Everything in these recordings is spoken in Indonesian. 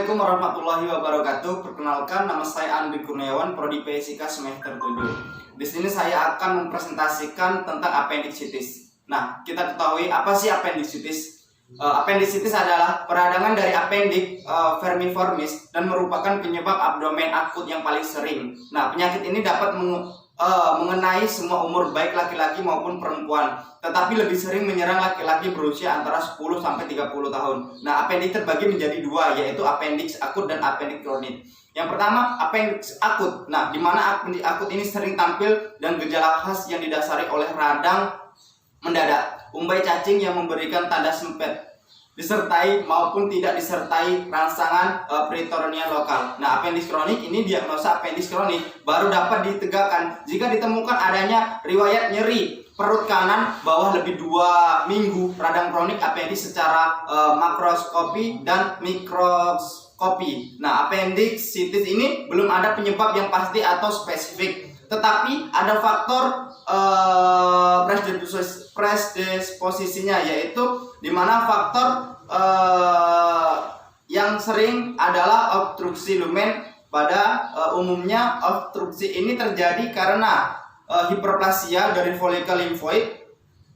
Assalamualaikum warahmatullahi wabarakatuh. Perkenalkan, nama saya Andri Kurniawan, Prodi Fisika semester 7. Di sini saya akan mempresentasikan tentang appendicitis. Nah, kita ketahui apa sih appendicitis? Appendicitis adalah peradangan dari appendix vermiformis dan merupakan penyebab abdomen akut yang paling sering. Nah, penyakit ini dapat mengenai semua umur, baik laki-laki maupun perempuan, tetapi lebih sering menyerang laki-laki berusia antara 10 sampai 30 tahun. Nah, appendix terbagi menjadi dua, yaitu appendix akut dan appendix kronik. Yang pertama, appendix akut. Nah, di mana appendix akut ini sering tampil dan gejala khas yang didasari oleh radang mendadak, umbai cacing yang memberikan tanda sempit, disertai maupun tidak disertai rangsangan peritoneal lokal. Nah, appendix kronik ini diagnosa appendix kronik baru dapat ditegakkan jika ditemukan adanya riwayat nyeri perut kanan bawah lebih 2 minggu, radang kronik appendix secara makroskopi dan mikroskopi. Nah, appendicitis ini belum ada penyebab yang pasti atau spesifik, tetapi ada faktor predisposisinya, yaitu dimana faktor yang sering adalah obstruksi lumen. Pada umumnya obstruksi ini terjadi karena hiperplasia dari folikel limfoid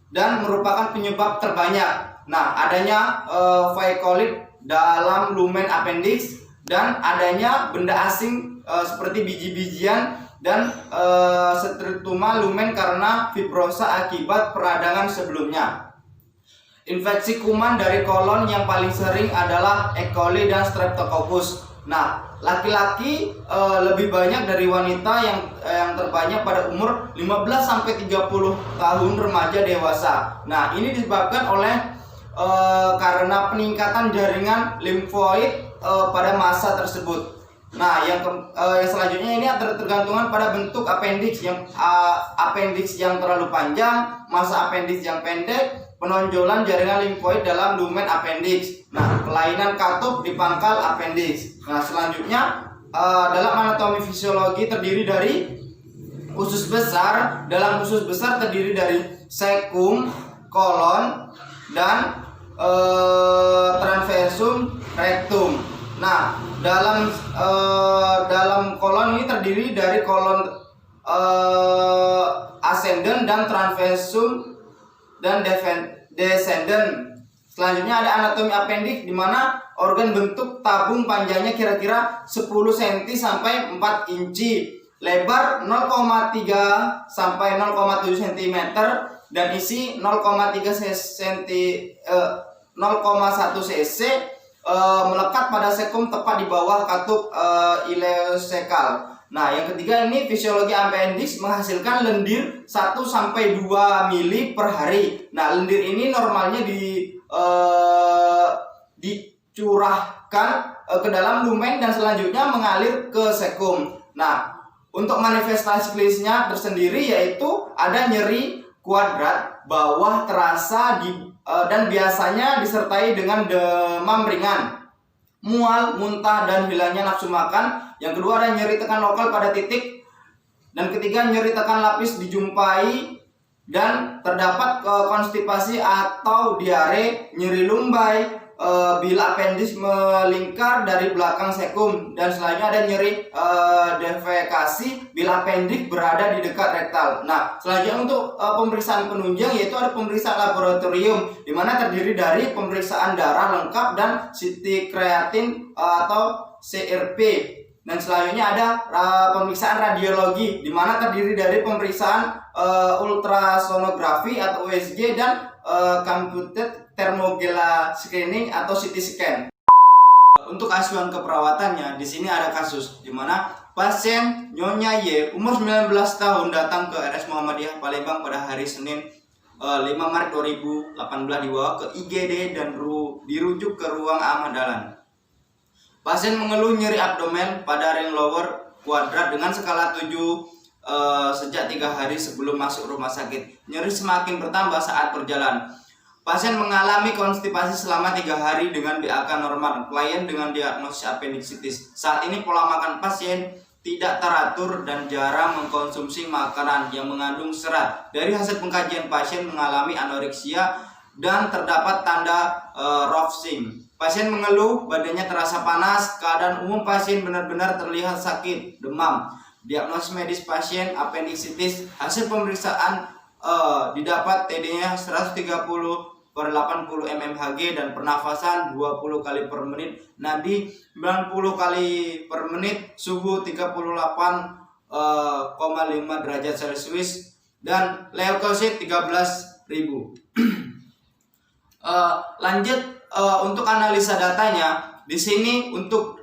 dan merupakan penyebab terbanyak. Nah, adanya vakuolit dalam lumen appendix dan adanya benda asing seperti biji-bijian dan stretuma lumen karena fibrosa akibat peradangan sebelumnya. Infeksi kuman dari kolon yang paling sering adalah E. coli dan Streptococcus. Nah, laki-laki lebih banyak dari wanita, yang terbanyak pada umur 15 sampai 30 tahun remaja dewasa. Nah, ini disebabkan oleh karena peningkatan jaringan limfoid pada masa tersebut. Nah, yang selanjutnya ini tergantungan pada bentuk appendix, appendix yang terlalu panjang, masa appendix yang pendek, penonjolan jaringan limfoid dalam lumen appendix. Nah, kelainan katup di pangkal appendix. Nah, selanjutnya dalam anatomi fisiologi terdiri dari usus besar. Dalam usus besar terdiri dari cecum, kolon, dan transversum rectum. Nah, dalam kolon ini terdiri dari kolon ascendent dan transversum dan descendant. Selanjutnya ada anatomi appendix, di mana organ bentuk tabung panjangnya kira-kira 10 cm sampai 4 inci, lebar 0,3 sampai 0,7 cm dan isi 0,1 cc, melekat pada sekum tepat di bawah katup ileosekal. Nah, yang ketiga ini fisiologi appendix menghasilkan lendir 1 sampai 2 mili per hari. Nah, lendir ini normalnya dicurahkan ke dalam lumen dan selanjutnya mengalir ke sekum. Nah, untuk manifestasi klinisnya tersendiri yaitu ada nyeri kuadrat bawah terasa dan biasanya disertai dengan demam ringan, mual, muntah, dan hilangnya nafsu makan. Yang kedua ada nyeri tekan lokal pada titik. Dan ketiga, nyeri tekan lapis dijumpai dan terdapat konstipasi atau diare, nyeri lumbai bila appendix melingkar dari belakang sekum. Dan selanjutnya ada nyeri defekasi bila appendix berada di dekat rektal. Nah, selanjutnya untuk pemeriksaan penunjang yaitu ada pemeriksaan laboratorium, di mana terdiri dari pemeriksaan darah lengkap dan CT kreatin atau CRP. Dan selanjutnya ada pemeriksaan radiologi, di mana terdiri dari pemeriksaan ultrasonografi atau USG dan computed thermogelar screening atau CT scan. Untuk asuhan keperawatannya, di sini ada kasus di mana pasien Nyonya Y umur 19 tahun datang ke RS Muhammadiyah Palembang pada hari Senin 5 Maret 2018, dibawa ke IGD dan dirujuk ke ruang Ahmad Dahlan. Pasien mengeluh nyeri abdomen pada ring lower kuadrat dengan skala 7 sejak 3 hari sebelum masuk rumah sakit. Nyeri semakin bertambah saat berjalan. Pasien mengalami konstipasi selama 3 hari dengan BAK normal. Klien dengan diagnosis appendicitis. Saat ini pola makan pasien tidak teratur dan jarang mengkonsumsi makanan yang mengandung serat. Dari hasil pengkajian, pasien mengalami anoreksia dan terdapat tanda Rovsing. Pasien mengeluh, badannya terasa panas, keadaan umum pasien benar-benar terlihat sakit, demam. Diagnosis medis pasien appendicitis, hasil pemeriksaan didapat TD-nya 130/80 mmHg dan pernafasan 20 kali per menit, nadi 90 kali per menit, suhu 38,5 derajat Celcius dan leukosit 13.000. Lanjut untuk analisa datanya. Di sini untuk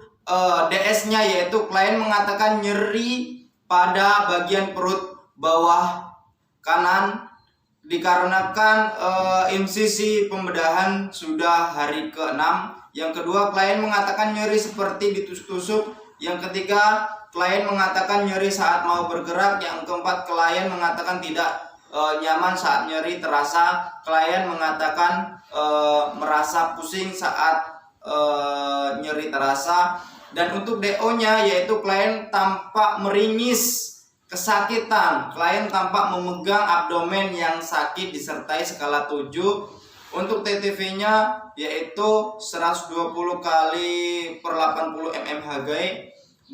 DS-nya yaitu klien mengatakan nyeri pada bagian perut bawah kanan dikarenakan insisi pembedahan sudah hari ke-6. Yang kedua, klien mengatakan nyeri seperti ditusuk-tusuk. Yang ketiga, klien mengatakan nyeri saat mau bergerak. Yang keempat, klien mengatakan tidak nyaman saat nyeri terasa. Klien mengatakan merasa pusing saat nyeri terasa. Dan untuk DO-nya yaitu klien tampak meringis, kesakitan. Klien tampak memegang abdomen yang sakit disertai skala 7. Untuk TTV-nya yaitu 120 kali per 80 mmHg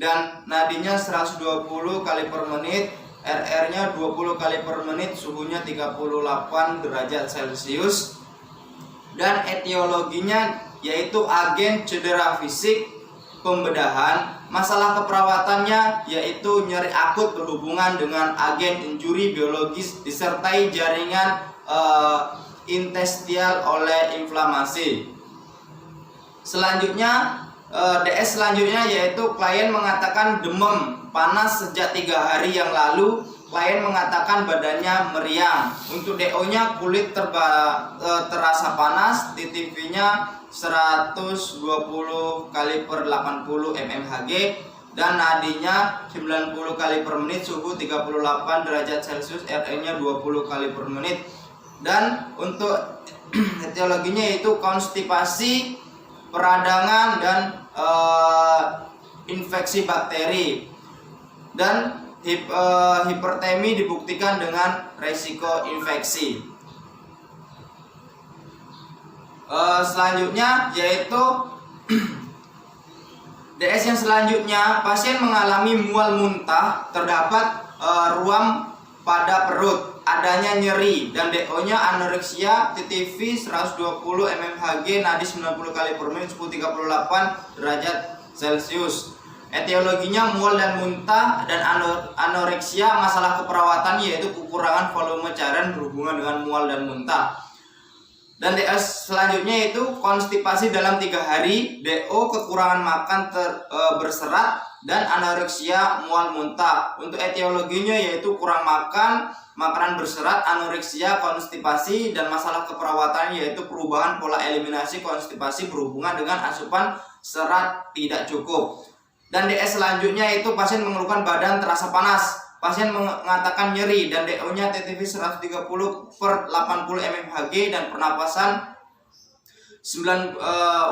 dan nadinya 120 kali per menit, RR-nya 20 kali per menit, suhunya 38 derajat Celcius. Dan etiologinya yaitu agen cedera fisik, pembedahan. Masalah keperawatannya yaitu nyeri akut berhubungan dengan agen injuri biologis disertai jaringan intestinal oleh inflamasi. Selanjutnya DS selanjutnya yaitu klien mengatakan demam panas sejak 3 hari yang lalu. Klien mengatakan badannya meriang. Untuk DO-nya kulit terasa panas, TTV-nya 120 kali per 80 mmHg dan nadinya 90 kali per menit, suhu 38 derajat Celcius, RN-nya 20 kali per menit. Dan untuk etiologinya yaitu konstipasi, peradangan dan infeksi bakteri. Dan hipertemi dibuktikan dengan resiko infeksi. Selanjutnya yaitu DS yang selanjutnya, pasien mengalami mual muntah, terdapat ruam pada perut, adanya nyeri dan DO-nya anoreksia, TTV 120 mmHg, nadi 90 kali per menit, suhu 38 derajat Celcius. Etiologinya mual dan muntah dan anoreksia. Masalah keperawatan yaitu kekurangan volume cairan berhubungan dengan mual dan muntah. Dan DS selanjutnya itu konstipasi dalam 3 hari, DO kekurangan makan berserat dan anoreksia, mual muntah. Untuk etiologinya yaitu kurang makan, makanan berserat, anoreksia, konstipasi. Dan masalah keperawatan yaitu perubahan pola eliminasi konstipasi berhubungan dengan asupan serat tidak cukup. Dan DS selanjutnya itu pasien mengeluhkan badan terasa panas. Pasien mengatakan nyeri dan DO-nya TTV 130 per 80 mmHg dan pernapasan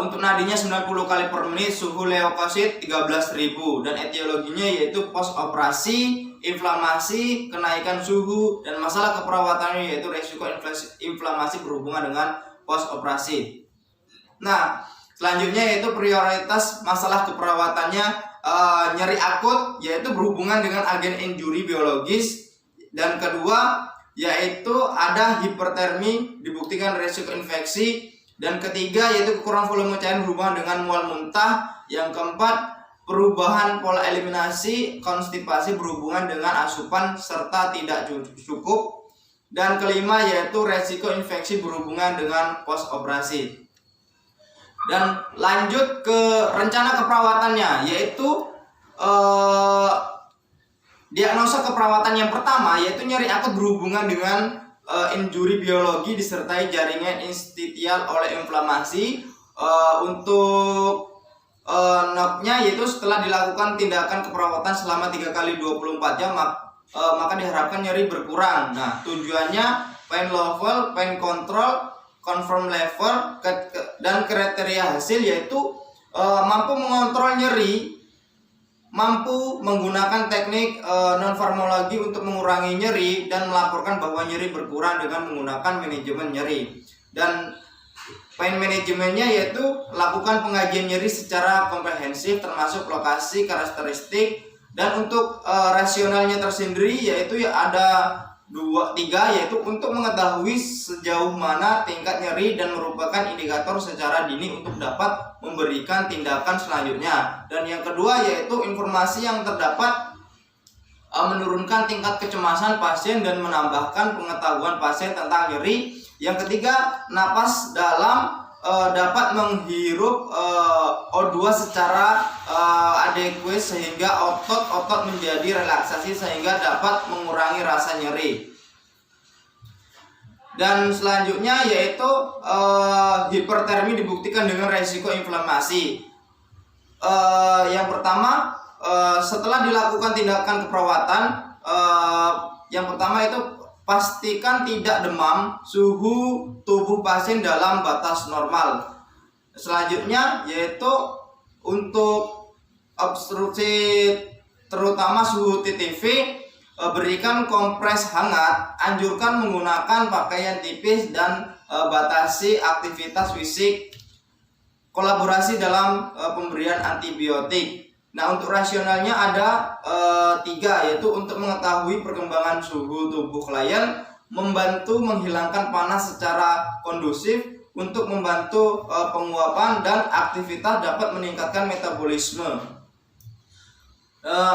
untuk nadinya 90 kali per menit, suhu leukosit 13.000 dan etiologinya yaitu post operasi, inflamasi, kenaikan suhu dan masalah keperawatannya yaitu resiko inflamasi berhubungan dengan post operasi. Nah, selanjutnya yaitu prioritas masalah keperawatannya nyeri akut yaitu berhubungan dengan agen injuri biologis, dan kedua yaitu ada hipertermi dibuktikan resiko infeksi, dan ketiga yaitu kekurangan volume cairan berhubungan dengan mual muntah, yang keempat perubahan pola eliminasi konstipasi berhubungan dengan asupan serta tidak cukup, dan kelima yaitu resiko infeksi berhubungan dengan post operasi. Dan lanjut ke rencana keperawatannya yaitu diagnosa keperawatan yang pertama yaitu nyeri akut berhubungan dengan injuri biologi disertai jaringan interstitial oleh inflamasi. Untuk NOC-nya yaitu setelah dilakukan tindakan keperawatan selama 3 kali 24 jam maka diharapkan nyeri berkurang. Nah, tujuannya pain level, pain control, confirm level, dan kriteria hasil yaitu mampu mengontrol nyeri, mampu menggunakan teknik non-farmakologi untuk mengurangi nyeri, dan melaporkan bahwa nyeri berkurang dengan menggunakan manajemen nyeri. Dan Pain manajemennya yaitu lakukan pengajian nyeri secara komprehensif termasuk lokasi, karakteristik, dan untuk rasionalnya tersendiri yaitu ada 3 yaitu untuk mengetahui sejauh mana tingkat nyeri dan merupakan indikator secara dini untuk dapat memberikan tindakan selanjutnya. Dan yang kedua yaitu informasi yang terdapat menurunkan tingkat kecemasan pasien dan menambahkan pengetahuan pasien tentang nyeri. Yang ketiga, napas dalam dapat menghirup O2 secara adekuat sehingga otot-otot menjadi relaksasi sehingga dapat mengurangi rasa nyeri. Dan selanjutnya yaitu hipertermi dibuktikan dengan resiko inflamasi. Yang pertama, setelah dilakukan tindakan keperawatan, yang pertama itu pastikan tidak demam, suhu tubuh pasien dalam batas normal. Selanjutnya yaitu untuk obstruksi terutama suhu TTV, berikan kompres hangat, anjurkan menggunakan pakaian tipis dan batasi aktivitas fisik, kolaborasi dalam pemberian antibiotik. Nah, untuk rasionalnya ada 3 yaitu untuk mengetahui perkembangan suhu tubuh klien, membantu menghilangkan panas secara kondusif, untuk membantu penguapan dan aktivitas dapat meningkatkan metabolisme.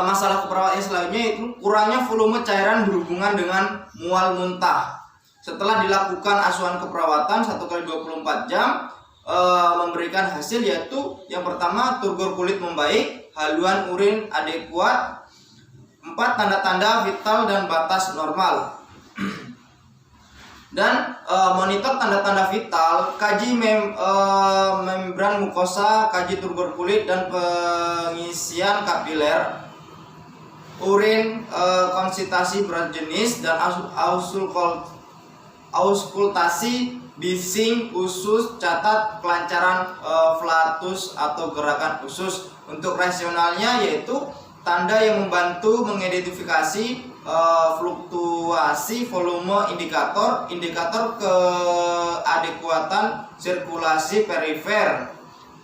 Masalah keperawatan selanjutnya itu kurangnya volume cairan berhubungan dengan mual muntah. Setelah dilakukan asuhan keperawatan 1 kali 24 jam memberikan hasil yaitu yang pertama turgor kulit membaik, haluan urin adekuat, 4 tanda-tanda vital dan batas normal. Dan monitor tanda-tanda vital, kaji membran mukosa, kaji turgor kulit dan pengisian kapiler, urin, konsitasi berat jenis dan auskultasi, bising usus, catat kelancaran flatus atau gerakan usus. Untuk rasionalnya yaitu tanda yang membantu mengidentifikasi fluktuasi volume indikator keadekuatan sirkulasi perifer.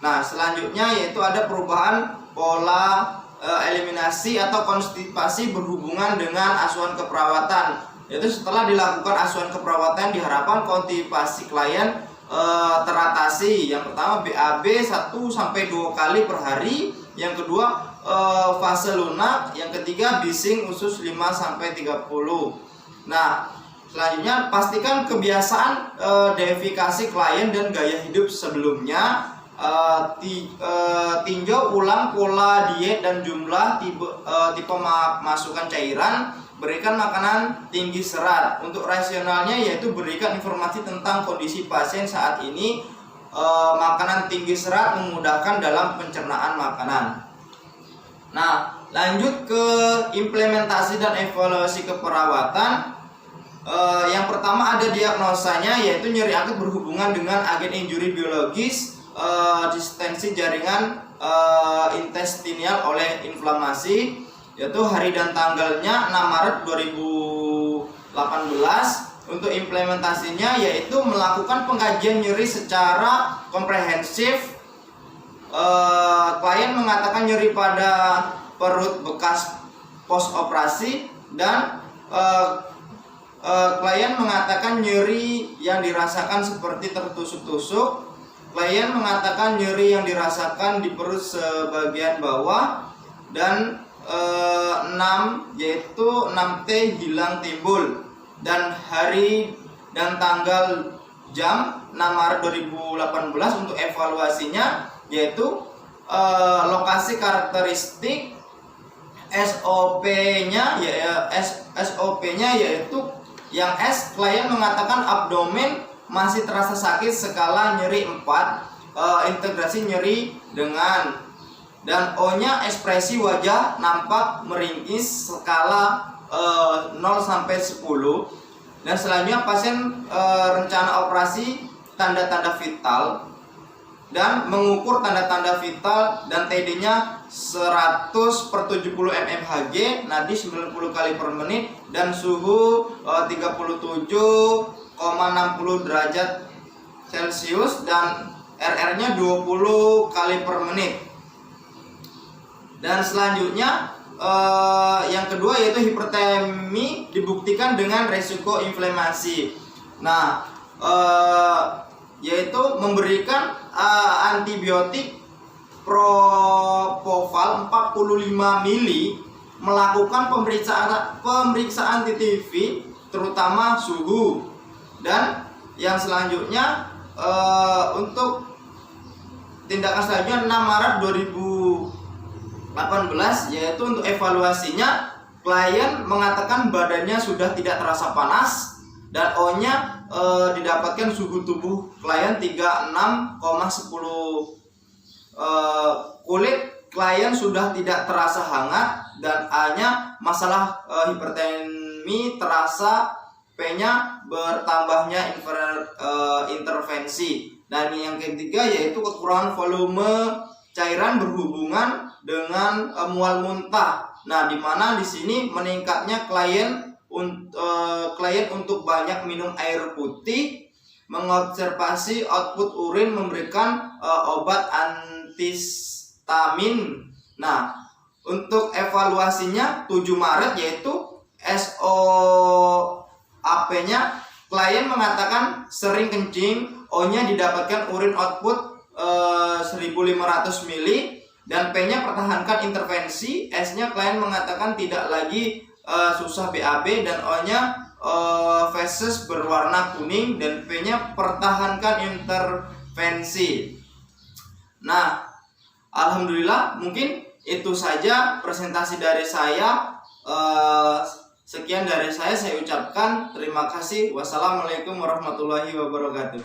Nah, selanjutnya yaitu ada perubahan pola eliminasi atau konstipasi berhubungan dengan asuhan keperawatan. Yaitu setelah dilakukan asuhan keperawatan diharapkan konstipasi klien teratasi. Yang pertama BAB 1-2 kali per hari, yang kedua fase lunak, yang ketiga bising usus 5-30. Nah, selanjutnya pastikan kebiasaan defekasi klien dan gaya hidup sebelumnya. Tinjau ulang pola diet dan jumlah tipe masukan cairan, berikan makanan tinggi serat. Untuk rasionalnya yaitu berikan informasi tentang kondisi pasien saat ini. Makanan tinggi serat memudahkan dalam pencernaan makanan. Nah, lanjut ke implementasi dan evaluasi keperawatan. Yang pertama ada diagnosanya yaitu nyeri akut berhubungan dengan agen injuri biologis, distensi jaringan intestinal oleh inflamasi, yaitu hari dan tanggalnya 6 Maret 2018. Untuk implementasinya yaitu melakukan pengkajian nyeri secara komprehensif. Klien mengatakan nyeri pada perut bekas pos operasi dan klien mengatakan nyeri yang dirasakan seperti tertusuk-tusuk. Klien mengatakan nyeri yang dirasakan di perut sebagian bawah. Dan 6 yaitu 6T hilang timbul. Dan hari dan tanggal jam 6 Maret 2018. Untuk evaluasinya yaitu lokasi karakteristik, SOP-nya yaitu yang S, klien mengatakan abdomen masih terasa sakit skala nyeri 4, integrasi nyeri dengan, dan O-nya ekspresi wajah nampak meringkis skala 0-10. Dan selanjutnya pasien rencana operasi, tanda-tanda vital dan mengukur tanda-tanda vital, dan TD-nya 100/70 mmHg, nadi 90 kali per menit, dan suhu 37,60 derajat Celcius dan RR-nya 20 kali per menit. Dan selanjutnya yang kedua yaitu hipertermi dibuktikan dengan resiko inflamasi. Nah, yaitu memberikan antibiotik propofol 45 mili, melakukan pemeriksaan TTV terutama suhu. Dan yang selanjutnya untuk tindakan selanjutnya 6 Maret 2018 yaitu untuk evaluasinya, klien mengatakan badannya sudah tidak terasa panas dan O-nya didapatkan suhu tubuh klien 36,10. Kulit klien sudah tidak terasa hangat dan A-nya masalah hipertermi terasa, P-nya bertambahnya intervensi. Dan yang ketiga yaitu kekurangan volume cairan berhubungan dengan mual muntah. Nah, di mana di sini meningkatnya klien untuk banyak minum air putih, mengobservasi output urin, memberikan obat antihistamin. Nah, untuk evaluasinya 7 Maret yaitu SOAP-nya, klien mengatakan sering kencing, O-nya didapatkan urin output 1500 mili dan P-nya pertahankan intervensi. S-nya klien mengatakan tidak lagi susah BAB dan O-nya feses berwarna kuning dan P-nya pertahankan intervensi. Nah, alhamdulillah mungkin itu saja presentasi dari saya. Sekian dari saya ucapkan terima kasih. Wassalamualaikum warahmatullahi wabarakatuh.